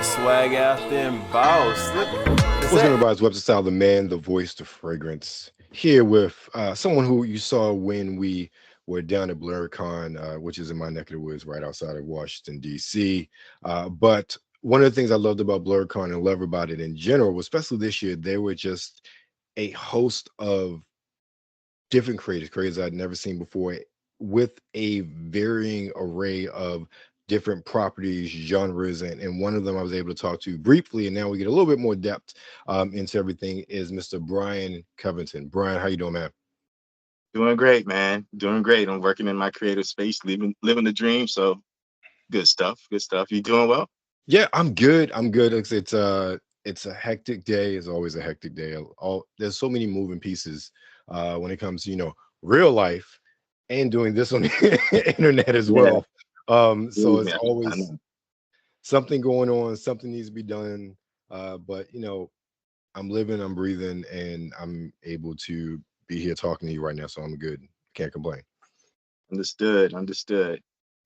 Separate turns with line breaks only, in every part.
Swag out there and boss. Look, is
What's good,
that?
everybody? It's Webster Style, the man, the voice, the fragrance. Here with someone who you saw when we were down at BlurCon, which is in my neck of the woods, right outside of Washington D.C. But one of the things I loved about BlurCon and love about it in general, especially this year, they were just a host of different creators I'd never seen before, with a varying array of different properties, genres, and one of them I was able to talk to briefly, and now we get a little bit more depth into everything. Is Mr. Brian Covington. Brian, how you doing, man?
Doing great, man. Doing great. I'm working in my creative space, living the dream. So good stuff. Good stuff. You doing well?
Yeah, I'm good. I'm good. It's a hectic day. It's always a hectic day. There's so many moving pieces when it comes to real life and doing this on the internet as
Yeah.
well. So
Believe
it's
me, I
always
know.
something going on, something needs to be done. But I'm living, I'm breathing, and I'm able to be here talking to you right now. So I'm good. Can't complain.
Understood. Understood.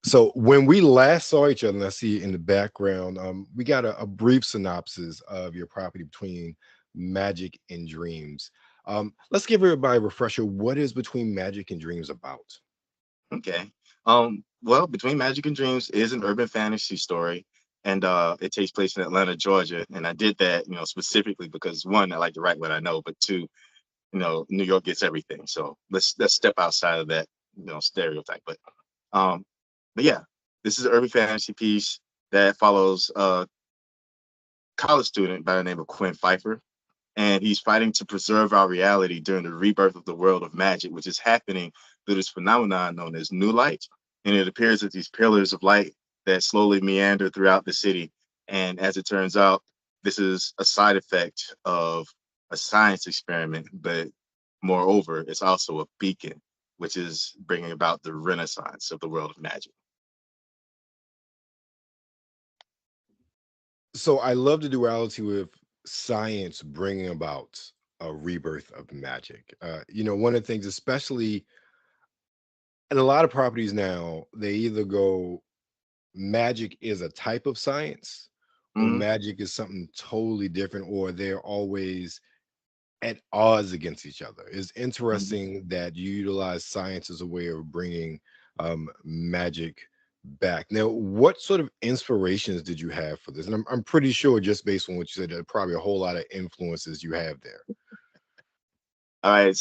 So when we last saw each other, and I see in the background, we got a brief synopsis of your property between magic and dreams. Let's give everybody a refresher. What is between magic and dreams about?
Okay. Well, Between Magic and Dreams is an urban fantasy story, and it takes place in Atlanta, Georgia. And I did that, specifically because one, I like to write what I know, but two, New York gets everything. So let's step outside of that, stereotype. Um, but yeah, this is an urban fantasy piece that follows college student by the name of Kwen Phifer, and he's fighting to preserve our reality during the rebirth of the world of magic, which is happening through this phenomenon known as new light. And it appears that these pillars of light that slowly meander throughout the city. And as it turns out, this is a side effect of a science experiment, but moreover, it's also a beacon, which is bringing about the renaissance of the world of magic.
So I love the duality with science bringing about a rebirth of magic. One of the things, especially in a lot of properties now, they either go magic is a type of science or
Mhm.
magic is something totally different, or they're always at odds against each other. It's
Mhm.
interesting that you utilize science as a way of bringing magic back. Now, what sort of inspirations did you have for this? And I'm pretty sure, just based on what you said, there are probably a whole lot of influences you have there.
All right,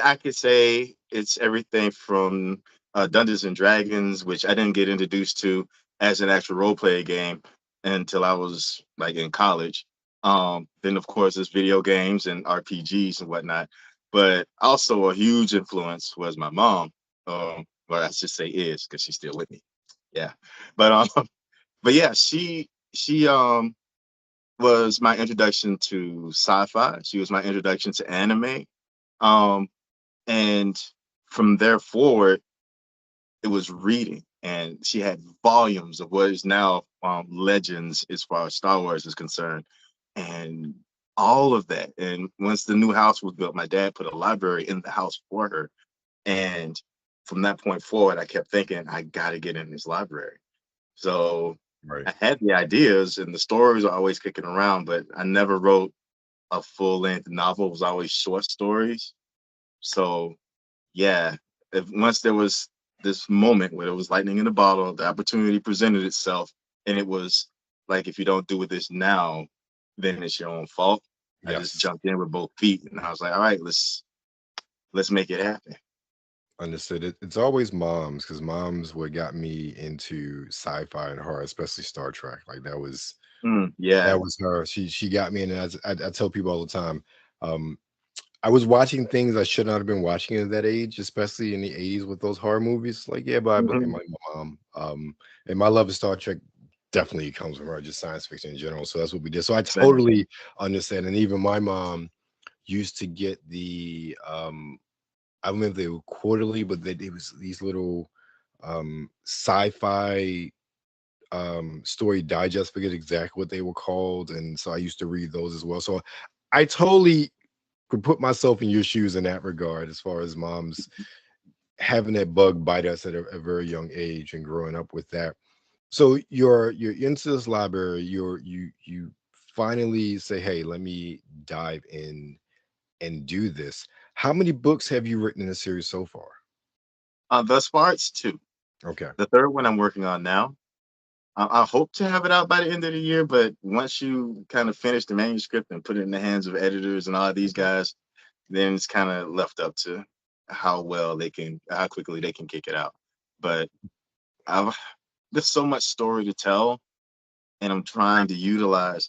I could say it's everything from Dungeons and Dragons, which I didn't get introduced to as an actual role play game until I was like in college. Then of course there's video games and RPGs and whatnot. But also a huge influence was my mom. Well, I should say is because she's still with me. Yeah, but but yeah, she was my introduction to sci-fi. She was my introduction to anime. Um, and from there forward, it was reading. And she had volumes of what is now legends as far as Star Wars is concerned. And all of that. And once the new house was built, my dad put a library in the house for her. And from that point forward, I kept thinking, I got to get in this library. So
Right.
I had the ideas and the stories are always kicking around, but I never wrote a full length novel. It was always short stories. So yeah, if once there was this moment where it was lightning in the bottle, the opportunity presented itself, and it was like, if you don't do this now, then it's your own fault. I just
Yes.
jumped in with both feet, and I was like, all right, let's make it happen.
Understood. It's always moms, because moms what got me into sci-fi and horror, especially Star Trek. Like
Yeah.
that was her. She got me in, and I tell people all the time. Um, I was watching things I should not have been watching at that age, especially in the 80s with those horror movies. Like, yeah, but I blame
Mhm.
my mom. And my love of Star Trek definitely comes from her, just science fiction in general. So that's what we did. So I
Same.
totally understand. And even my mom used to get I remember they were quarterly, but it was these little sci-fi story digest, forget exactly what they were called. And so I used to read those as well. So I totally could put myself in your shoes in that regard, as far as moms having that bug bite us at a very young age and growing up with that. So you're into this library. You finally say, "Hey, let me dive in and do this." How many books have you written in the series so far?
Thus far, it's two.
Okay.
The third one I'm working on now. I hope to have it out by the end of the year, but once you kind of finish the manuscript and put it in the hands of editors and all these
Mhm.
guys, then it's kind of left up to how quickly they can kick it out. But I've there's so much story to tell, and I'm trying to utilize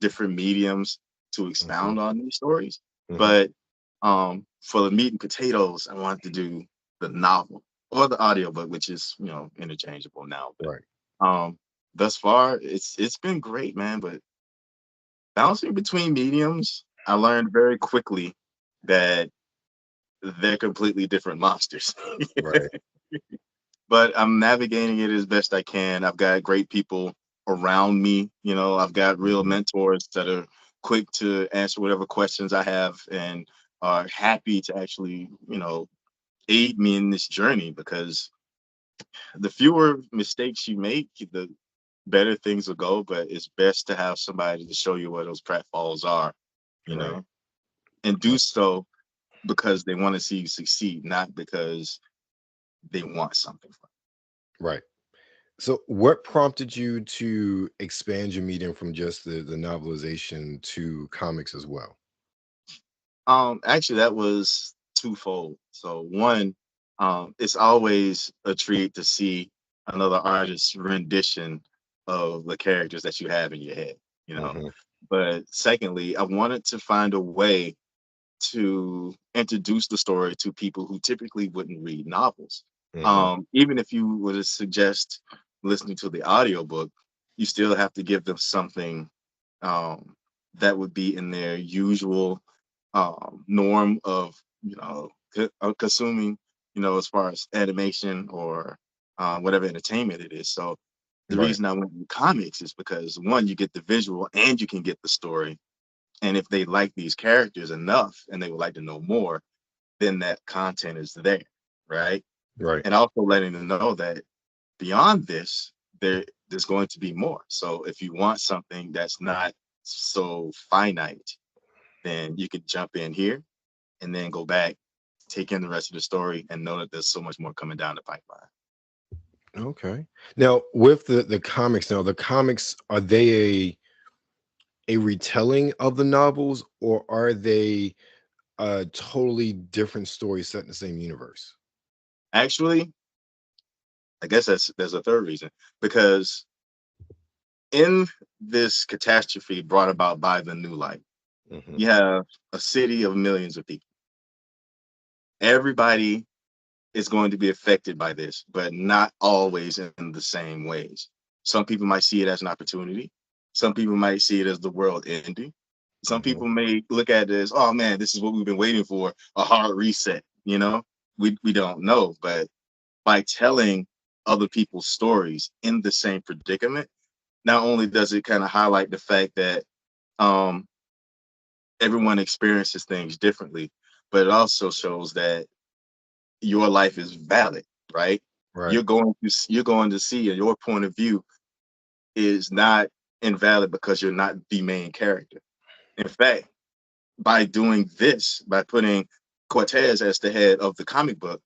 different mediums to
Mhm.
expound on these stories.
Mhm.
But for the meat and potatoes, I want to do the novel or the audiobook, which is interchangeable now.
Right.
But thus far, it's been great, man. But bouncing between mediums, I learned very quickly that they're completely different monsters.
Right.
But I'm navigating it as best I can. I've got great people around me. I've got real
Mhm.
mentors that are quick to answer whatever questions I have and are happy to actually, aid me in this journey because the fewer mistakes you make, the better things will go. But it's best to have somebody to show you where those pratfalls are, you
Right.
know, and do so because they want to see you succeed, not because they want something from
Right. So, what prompted you to expand your medium from just the novelization to comics as well?
Actually, that was twofold. So one, it's always a treat to see another artist's rendition of the characters that you have in your head, you know.
Hmm.
But secondly, I wanted to find a way to introduce the story to people who typically wouldn't read novels.
Hmm.
Even if you were to suggest listening to the audiobook, you still have to give them something um, that would be in their usual norm of consuming, as far as animation or whatever entertainment it is. So the
Right.
reason I went with comics is because one, you get the visual and you can get the story, and if they like these characters enough and they would like to know more, then that content is there, right?
Right.
And also letting them know that beyond this, there's going to be more. So if you want something that's not so finite, then you could jump in here and then go back, take in the rest of the story, and know that there's so much more coming down the pipeline.
Okay. Now, with the comics, now the comics, are they a retelling of the novels, or are they a totally different story set in the same universe?
Actually, I guess there's a third reason because in this catastrophe brought about by the new light,
Hmm.
you have a city of millions of people. Everybody is going to be affected by this, but not always in the same ways. Some people might see it as an opportunity. Some people might see it as the world ending. Some
Hmm.
people may look at it as, oh man, this is what we've been waiting for, a hard reset. We don't know, but by telling other people's stories in the same predicament, not only does it kind of highlight the fact that um, everyone experiences things differently, but it also shows that your life is valid, right?
Right.
You're going to see, and your point of view is not invalid because you're not the main character. In fact, by doing this, by putting Cortez as the head of the comic book,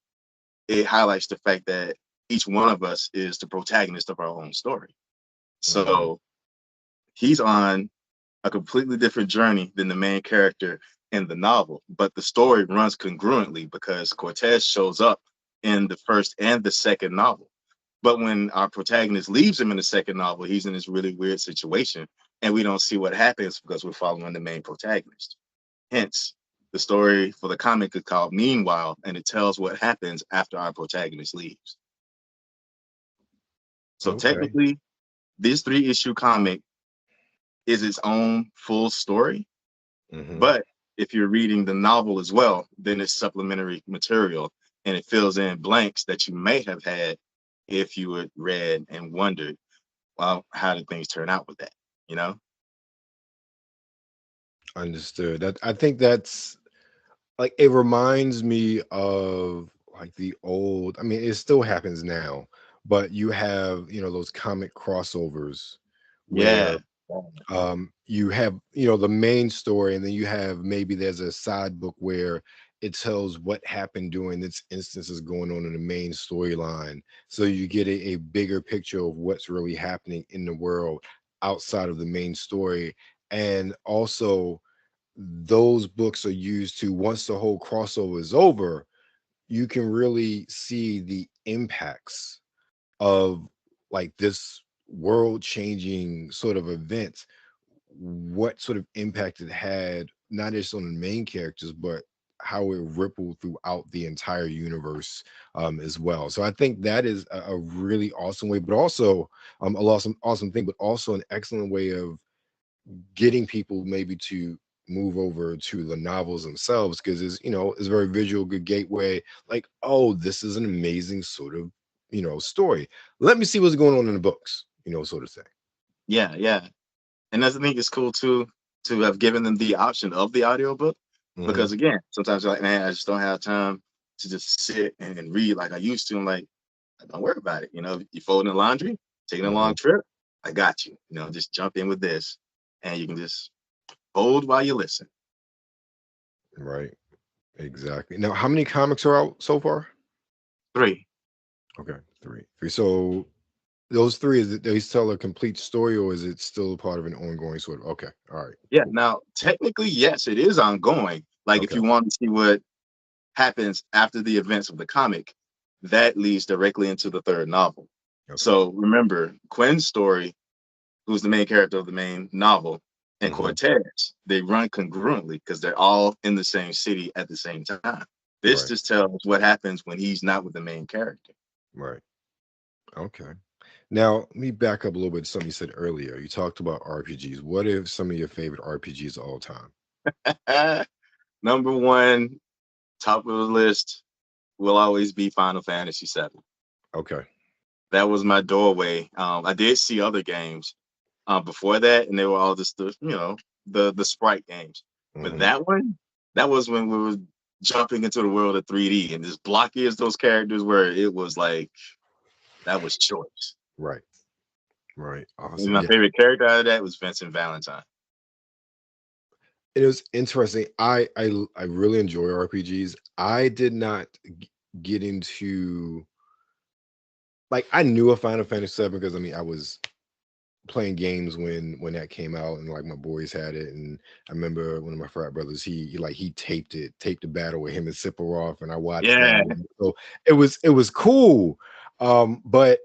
it highlights the fact that each one of us is the protagonist of our own story.
Hmm.
So he's on a completely different journey than the main character in the novel, but the story runs congruently because Cortez shows up in the first and the second novel. But when our protagonist leaves him in the second novel, he's in this really weird situation, and we don't see what happens because we're following the main protagonist. Hence, the story for the comic is called Meanwhile, and it tells what happens after our protagonist leaves. So
Okay.
technically, this three-issue comic is its own full story.
Hmm.
But if you're reading the novel as well, then it's supplementary material and it fills in blanks that you may have had if you had read and wondered, well, how did things turn out with that? You know?
Understood. I think that's like, it reminds me of like the old, I mean, it still happens now, but you have, those comic crossovers
Yeah.
where you have, the main story, and then you have, maybe there's a side book where it tells what happened during this instances going on in the main storyline, so you get a bigger picture of what's really happening in the world outside of the main story. And also, those books are used to, once the whole crossover is over, you can really see the impacts of, like, this world changing sort of event, what sort of impact it had, not just on the main characters, but how it rippled throughout the entire universe, as well. So I think that is a really awesome way, but also, a awesome thing, but also an excellent way of getting people maybe to move over to the novels themselves, because it's a very visual, good gateway. Like, oh, this is an amazing sort of, story. Let me see what's going on in the books, sort of thing.
Yeah, yeah. And I think it's cool too to have given them the option of the audiobook
Hmm.
because again, sometimes you're like, man, I just don't have time to just sit and read like I used to. I'm like, don't worry about it. You're folding laundry, taking a long
Hmm.
trip, I got you. Just jump in with this and you can just hold while you listen.
Right. Exactly. Now, how many comics are out so far?
Three.
Okay, three. So those three, is it they tell a complete story, or is it still part of an ongoing sort of? Okay, all right,
Yeah.
cool.
Now, technically, yes, it is ongoing. Like if
Okay,
you want to see what happens after the events of the comic, that leads directly into the third novel.
okay.
So remember, Quen's story, who's the main character of the main novel, and
Hmm.
Cortez, they run congruently because they're all in the same city at the same time. This
Right,
just tells what happens when he's not with the main character.
right. Okay. Now, let me back up a little bit to something you said earlier. You talked about RPGs. What are some of your favorite RPGs of all time?
Number one, top of the list will always be Final Fantasy VII.
Okay.
That was my doorway. I did see other games before that, and they were all just the sprite games. But
Hmm.
that was when we were jumping into the world of 3D, and as blocky as those characters were, it was like that was choice.
Right, right.
And
Awesome.
my
Yeah.
favorite character out of that was Vincent Valentine.
It was interesting. I really enjoy RPGs. I did not get into, like, I knew of Final Fantasy 7 because, I mean, I was playing games when that came out, and like my boys had it. And I remember one of my frat brothers, he taped the battle with him and Sephiroth, and I watched that.
Yeah.
So it was cool. But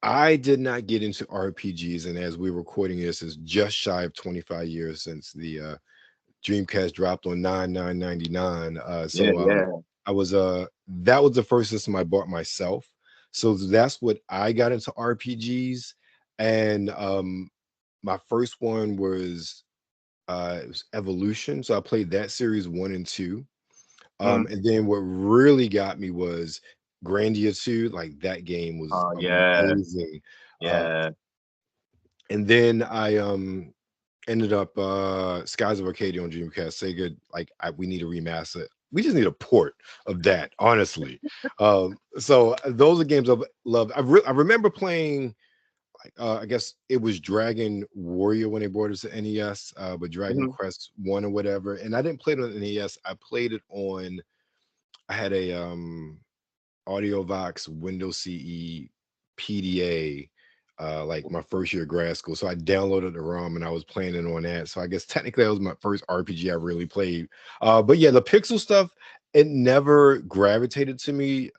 I did not get into RPGs, and as we're recording this, is just shy of 25 years since the Dreamcast dropped on 9/9/99.
Yeah, yeah.
I was that was the first system I bought myself. So that's what I got into RPGs. And my first one was it was Evolution. So I played that series 1 and 2.
Mm.
And then what really got me was Grandia 2. Like, that game was
Oh yeah,
amazing. Uh
yeah.
and then I ended up Skies of Arcadia on Dreamcast. Sega, like, we need a remaster. We just need a port of that, honestly. So those are games I've loved. I remember playing, like, I guess it was Dragon Warrior when they brought us to NES, but Dragon
Mhm.
Quest 1 or whatever. And I didn't play it on NES. I played it on, I had a AudioVox Windows CE PDA, like my first year of grad school. So I downloaded the ROM and I was playing it on that. So I guess technically that was my first RPG I really played. But yeah, the pixel stuff, it never gravitated to me.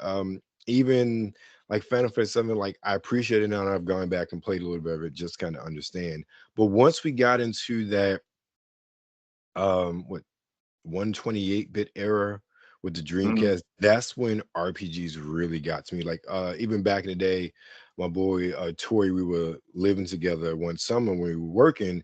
Even like Final Fantasy 7, like, I appreciate it now that I've gone back and played a little bit of it, just kind of understand. But once we got into that, what 128-bit era with the
Mhm.
Dreamcast, that's when RPGs really got to me. Like, even back in the day, my boy Tori, we were living together one summer when we were working.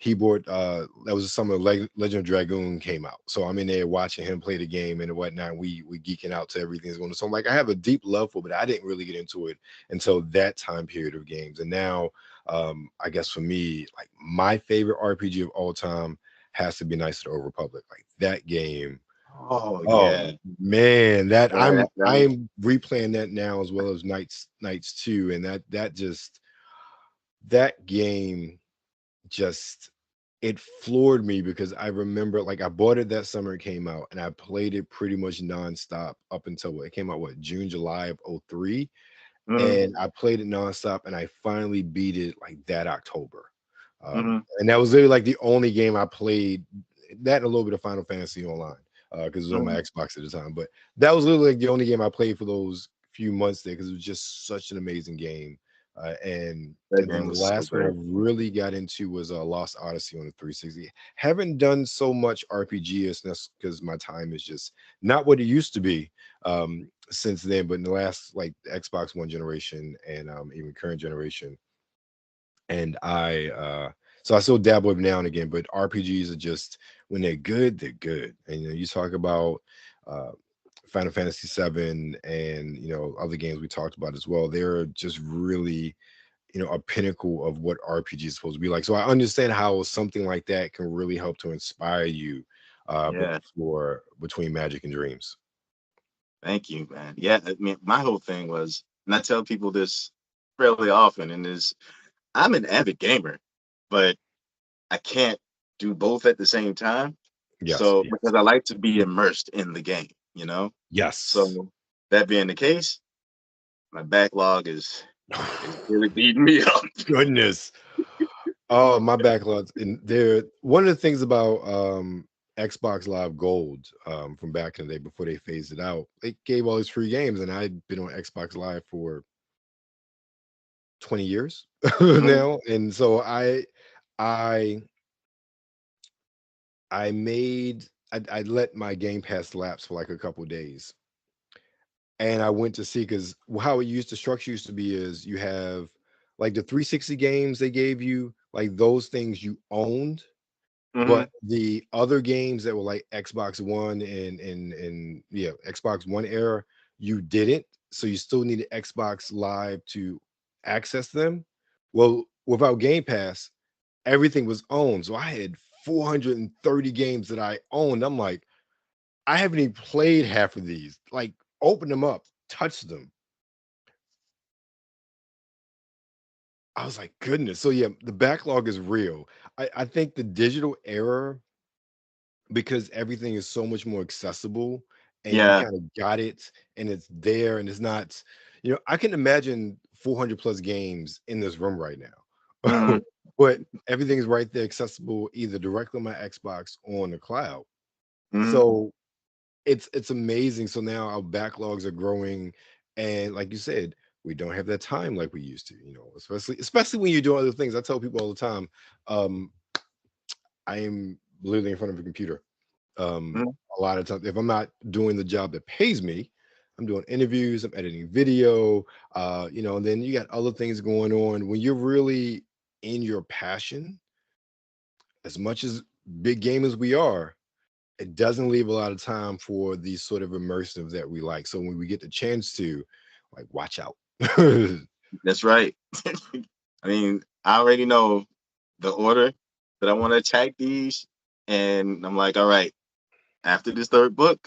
He bought that was the summer Legend of Dragoon came out. So I'm in there watching him play the game and whatnot. We geeking out to everything that's going on. So I'm like, I have a deep love for it, but I didn't really get into it until that time period of games. And now, I guess for me, like, my favorite RPG of all time has to be Knights of the Old Republic. Like, that game,
Oh
Oh
yeah,
man, that
that was,
I'm replaying that now as well as Nights 2, and that game just it floored me because I remember like I bought it that summer it came out and I played it pretty much nonstop up until it came out June, July of '03.
mhm,
And I played it nonstop and I finally beat it like that October.
mhm,
And that was literally like the only game I played that and a little bit of Final Fantasy online because it was on my
mhm.
Xbox at the time. But that was literally like the only game I played for those few months there because it was just such an amazing game.
That
And then
game
the
was so
last one I
great.
really got into was Lost Odyssey on the 360. Haven't done so much RPG because my time is just not what it used to be since then. But in the last like Xbox One generation and even current generation, and so I still dabble every now and again. But RPGs are just when they're good, they're good. And you talk about uh, Final Fantasy VII and other games we talked about as well. They're just really a pinnacle of what RPG is supposed to be like. So I understand how something like that can really help to inspire you
Yeah,
before between Magic and Dreams.
thank you, man. Yeah, I mean, my whole thing was, and I tell people this fairly often, and is I'm an avid gamer, but I can't do both at the same time.
Yes,
So
yes,
because I like to be immersed in the game, you know.
yes.
So that being the case, my backlog is really beating me up.
Goodness. Oh, my backlogs. And there, one of the things about Xbox Live Gold from back in the day before they phased it out, they gave all these free games, and I'd been on Xbox Live for 20 years
Mhm,
now. And so I I made I let my Game Pass lapse for like a couple days, and I went to see because how it used to structure used to be is you have like the 360 games they gave you, like those things you owned,
mhm,
but the other games that were like Xbox One and yeah, Xbox One era, you didn't. So you still needed Xbox Live to access them. Well, without Game Pass, everything was owned. So I had 430 games that I owned. I'm like, I haven't even played half of these. Like, open them up, touch them. I was like, goodness. So yeah, the backlog is real. I think the digital era, because everything is so much more accessible and you
yeah,
kind of got it and it's there and it's not, I can imagine 400 plus games in this room right now.
mhm,
But everything is right there accessible either directly on my Xbox or on the cloud.
mhm.
So it's amazing. So now our backlogs are growing, and like you said, we don't have that time like we used to. Especially when you're doing other things. I tell people all the time, um, I am literally in front of a computer.
Mhm.
A lot of times, if I'm not doing the job that pays me, I'm doing interviews, I'm editing video, and then you got other things going on. When you're really in your passion, as much as big gamers we are, it doesn't leave a lot of time for these sort of immersive that we like. So when we get the chance to, like, watch out.
That's right. I mean, I already know the order that I want to attack these, and I'm like, all right, after this third book,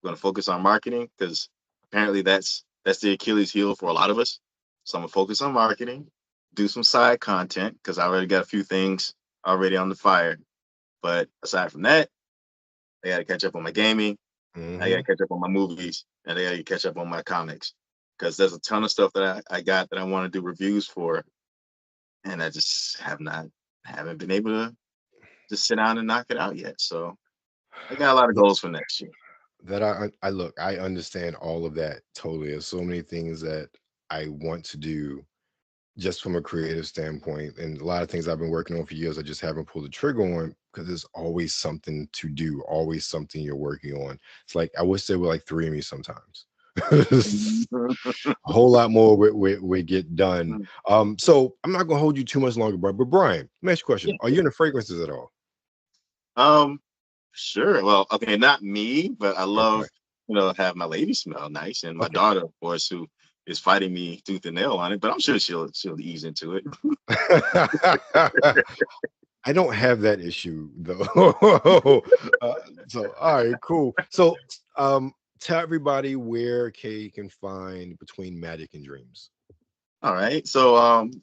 I'm gonna focus on marketing because apparently that's the Achilles heel for a lot of us. So I'm gonna focus on marketing, do some side content because I already got a few things already on the fire. But aside from that, I gotta catch up on my gaming, I gotta
Mhm.
catch up on my movies, and I gotta catch up on my comics. Because there's a ton of stuff that I got that I want to do reviews for, and I just haven't been able to just sit down and knock it out yet. So I got a lot of goals for next year.
That I look, I understand all of that totally. There's so many things that I want to do just from a creative standpoint, and a lot of things I've been working on for years I just haven't pulled the trigger on because there's always something to do, always something you're working on. It's like I wish there were like three of me sometimes.
Mhm.
A whole lot more we get done. So I'm not gonna hold you too much longer, bro. But Brian, let me ask you a question.
Yeah.
Are you into fragrances at all?
Um, sure. Well, okay, not me, but I
Okay.
love, have my lady smell nice, and my
Okay.
daughter, of course, who is fighting me tooth and nail on it. But I'm sure she'll ease into it.
I don't have that issue though. So, all right, cool. So, tell everybody where Kay can find Between Magic and Dreams.
All right. So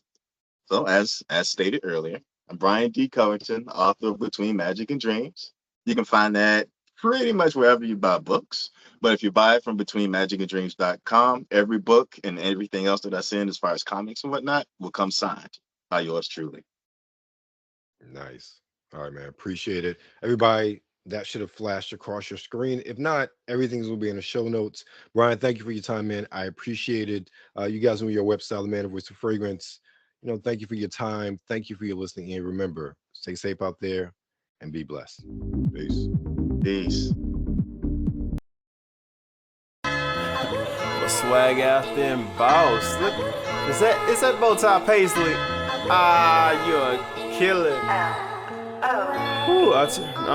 as stated earlier, I'm Brian D. Covington, author of Between Magic and Dreams. You can find that pretty much wherever you buy books. But if you buy it from betweenmagicanddreams.com, every book and everything else that I send as far as comics and whatnot will come signed by yours truly.
Nice. All right, man. Appreciate it. Everybody, that should have flashed across your screen. If not, everything's will be in the show notes. Brian, thank you for your time, man. I appreciate it. You guys know your website, the man of voice of fragrance. Thank you for your time. Thank you for your listening. And remember, stay safe out there and be blessed. Peace.
Peace.
Well, swag out them boss. Look, is that bow tie paisley? Ah, you're a killer. Ooh,